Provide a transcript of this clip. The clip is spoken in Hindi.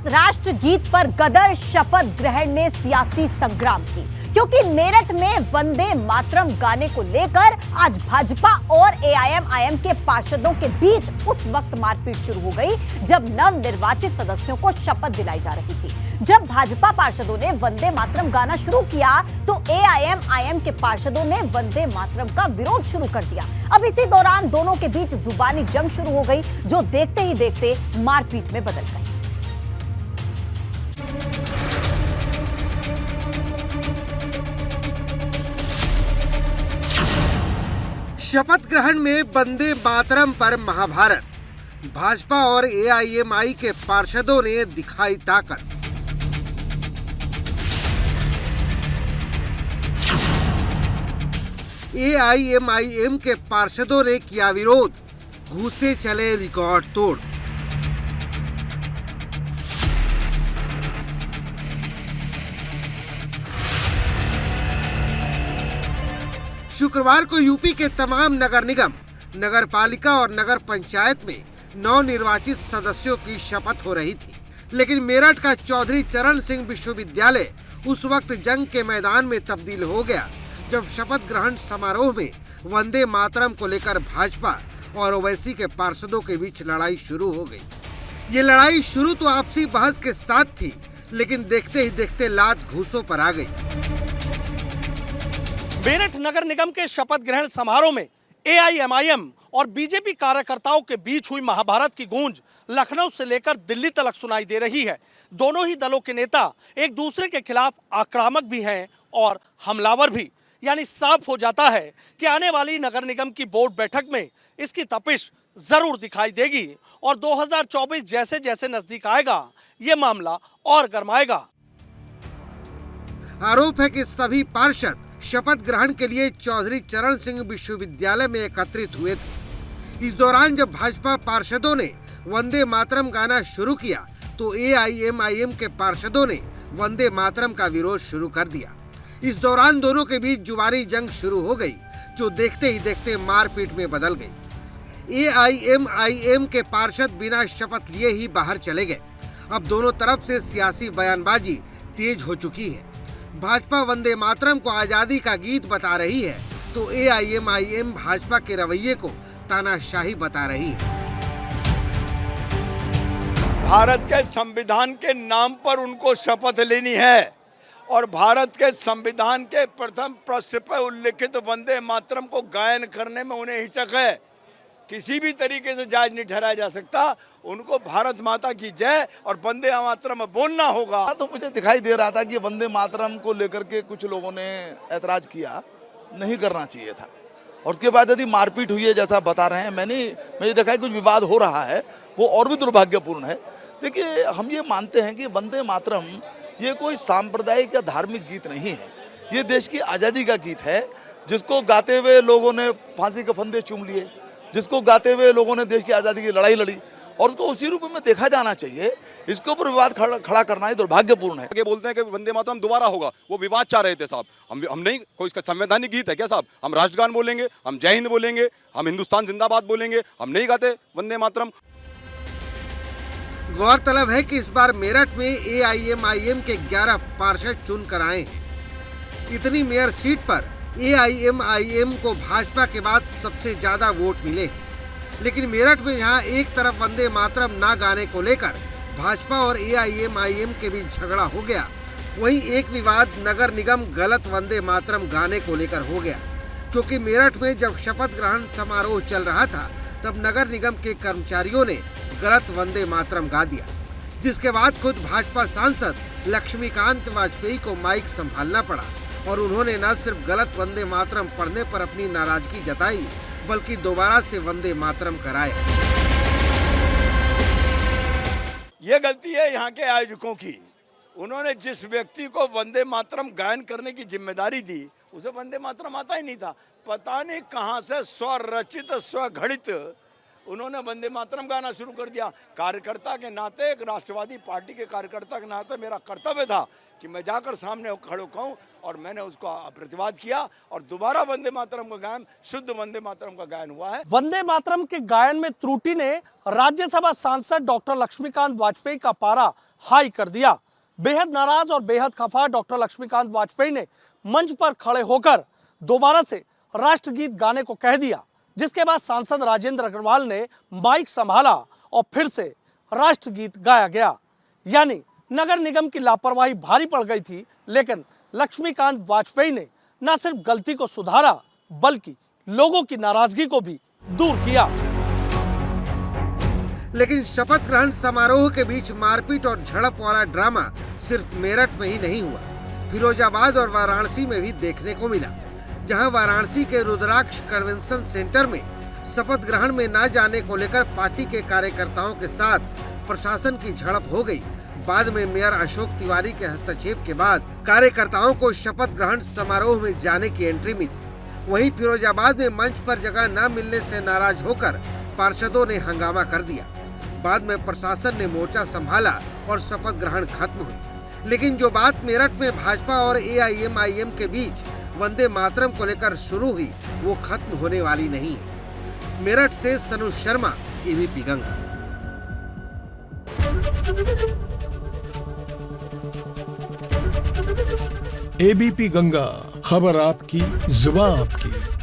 राष्ट्रगीत पर गदर शपथ ग्रहण ने सियासी संग्राम की, क्योंकि मेरठ में वंदे मातरम गाने को लेकर आज भाजपा और एआईएमआईएम के पार्षदों के बीच उस वक्त मारपीट शुरू हो गई जब नवनिर्वाचित सदस्यों को शपथ दिलाई जा रही थी। जब भाजपा पार्षदों ने वंदे मातरम गाना शुरू किया तो एआईएमआईएम के पार्षदों ने वंदे मातरम का विरोध शुरू कर दिया। अब इसी दौरान दोनों के बीच जुबानी जंग शुरू हो गई, जो देखते ही देखते मारपीट में बदल गई। शपथ ग्रहण में वंदे मातरम पर महाभारत, भाजपा और एआईएमआई के पार्षदों ने दिखाई ताकत। एआईएमआईएम के पार्षदों ने किया विरोध, घूसे चले रिकॉर्ड तोड़। शुक्रवार को यूपी के तमाम नगर निगम, नगर पालिका और नगर पंचायत में नवनिर्वाचित सदस्यों की शपथ हो रही थी, लेकिन मेरठ का चौधरी चरण सिंह विश्वविद्यालय उस वक्त जंग के मैदान में तब्दील हो गया जब शपथ ग्रहण समारोह में वंदे मातरम को लेकर भाजपा और ओवैसी के पार्षदों के बीच लड़ाई शुरू हो गई। ये लड़ाई शुरू तो आपसी बहस के साथ थी, लेकिन देखते ही देखते लात घूसों पर आ गई। मेरठ नगर निगम के शपथ ग्रहण समारोह में एआईएमआईएम और बीजेपी कार्यकर्ताओं के बीच हुई महाभारत की गूंज लखनऊ से लेकर दिल्ली तक सुनाई दे रही है। दोनों ही दलों के नेता एक दूसरे के खिलाफ आक्रामक भी हैं और हमलावर भी, यानी साफ हो जाता है कि आने वाली नगर निगम की बोर्ड बैठक में इसकी तपिश जरूर दिखाई देगी और 2024 जैसे जैसे नजदीक आएगा ये मामला और गरमाएगा। आरोप है कि सभी पार्षद शपथ ग्रहण के लिए चौधरी चरण सिंह विश्वविद्यालय में एकत्रित हुए थे। इस दौरान जब भाजपा पार्षदों ने वंदे मातरम गाना शुरू किया तो एआईएमआईएम के पार्षदों ने वंदे मातरम का विरोध शुरू कर दिया। इस दौरान दोनों के बीच जुबानी जंग शुरू हो गई, जो देखते ही देखते मारपीट में बदल गई। एआईएमआईएम के पार्षद बिना शपथ लिए ही बाहर चले गए। अब दोनों तरफ से सियासी बयानबाजी तेज हो चुकी है। भाजपा वंदे मातरम को आजादी का गीत बता रही है तो एआईएमआईएम भाजपा के रवैये को तानाशाही बता रही है। भारत के संविधान के नाम पर उनको शपथ लेनी है और भारत के संविधान के प्रथम पृष्ठ पर उल्लिखित वंदे मातरम को गायन करने में उन्हें हिचक है। किसी भी तरीके से जायज नहीं ठहराया जा सकता। उनको भारत माता की जय और वंदे मातरम बोलना होगा। तो मुझे दिखाई दे रहा था कि वंदे मातरम को लेकर के कुछ लोगों ने ऐतराज किया, नहीं करना चाहिए था। और उसके बाद यदि मारपीट हुई है जैसा बता रहे हैं, मैंने देखा है कुछ विवाद हो रहा है, वो और भी दुर्भाग्यपूर्ण है। देखिए, हम ये मानते हैं कि वंदे मातरम ये कोई सांप्रदायिक या धार्मिक गीत नहीं है, ये देश की आज़ादी का गीत है, जिसको गाते हुए लोगों ने फांसी के फंदे चूम लिए, जिसको गाते हुए लोगों ने देश की आज़ादी की लड़ाई लड़ी और उसको उसी रूप में देखा जाना चाहिए। इसके ऊपर विवाद खड़ा करना ही दुर्भाग्यपूर्ण है। आगे बोलते हैं कि वंदे मातरम दोबारा होगा, वो विवाद चाह रहे थे साहब। हम नहीं, कोई इसका संवैधानिक गीत है क्या साहब? हम राष्ट्रगान बोलेंगे, हम जय हिंद बोलेंगे, हम हिंदुस्तान जिंदाबाद बोलेंगे, हम नहीं गाते वंदे मातरम। गौरतलब है कि इस बार मेरठ में एआईएमआईएम के 11 पार्षद चुनकर आए हैं। इतनी मेयर सीट पर एआईएमआईएम को भाजपा के बाद सबसे ज्यादा वोट मिले, लेकिन मेरठ में यहाँ एक तरफ वंदे मातरम ना गाने को लेकर भाजपा और एआईएमआईएम के बीच झगड़ा हो गया, वहीं एक विवाद नगर निगम गलत वंदे मातरम गाने को लेकर हो गया, क्योंकि मेरठ में जब शपथ ग्रहण समारोह चल रहा था तब नगर निगम के कर्मचारियों ने गलत वंदे मातरम गा दिया, जिसके बाद खुद भाजपा सांसद लक्ष्मीकांत वाजपेयी को माइक संभालना पड़ा और उन्होंने न सिर्फ गलत वंदे मातरम पढ़ने पर अपनी नाराजगी जताई, बल्कि दोबारा से वंदे मातरम कराया। ये गलती है यहाँ के आयोजकों की। उन्होंने जिस व्यक्ति को वंदे मातरम गायन करने की जिम्मेदारी दी, उसे वंदे मातरम आता ही नहीं था। पता नहीं कहाँ से स्वरचित स्वघड़ित उन्होंने वंदे मातरम गाना शुरू कर दिया। कार्यकर्ता के नाते, एक राष्ट्रवादी पार्टी के कार्यकर्ता के नाते मेरा कर्तव्य था कि मैं जाकर सामने खड़े कहूं, और मैंने उसको प्रतिवाद किया और दोबारा वंदे मातरम का गायन, शुद्ध वंदे मातरम का गायन हुआ है। वंदे मातरम के गायन में त्रुटि ने राज्यसभा सांसद डॉक्टर लक्ष्मीकांत वाजपेयी का पारा हाई कर दिया। बेहद नाराज और बेहद खफा डॉक्टर लक्ष्मीकांत वाजपेयी ने मंच पर खड़े होकर दोबारा से राष्ट्रगीत गाने को कह दिया, जिसके बाद सांसद राजेंद्र अग्रवाल ने माइक संभाला और फिर से राष्ट्रगीत गाया गया। यानी नगर निगम की लापरवाही भारी पड़ गई थी, लेकिन लक्ष्मीकांत वाजपेयी ने न सिर्फ गलती को सुधारा बल्कि लोगों की नाराजगी को भी दूर किया। लेकिन शपथ ग्रहण समारोह के बीच मारपीट और झड़प वाला ड्रामा सिर्फ मेरठ में ही नहीं हुआ, फिरोजाबाद और वाराणसी में भी देखने को मिला, जहां वाराणसी के रुद्राक्ष कन्वेंशन सेंटर में शपथ ग्रहण में न जाने को लेकर पार्टी के कार्यकर्ताओं के साथ प्रशासन की झड़प हो गई। बाद में मेयर अशोक तिवारी के हस्तक्षेप के बाद कार्यकर्ताओं को शपथ ग्रहण समारोह में जाने की एंट्री मिली। वहीं फिरोजाबाद में मंच पर जगह न मिलने से नाराज होकर पार्षदों ने हंगामा कर दिया। बाद में प्रशासन ने मोर्चा संभाला और शपथ ग्रहण खत्म हुई। लेकिन जो बात मेरठ में भाजपा और AIM-IM के बीच वंदे मातरम को लेकर शुरू हुई, वो खत्म होने वाली नहीं है। मेरठ से सनु शर्मा, ABP गंगा। ABP गंगा, खबर आपकी, जुबान आपकी।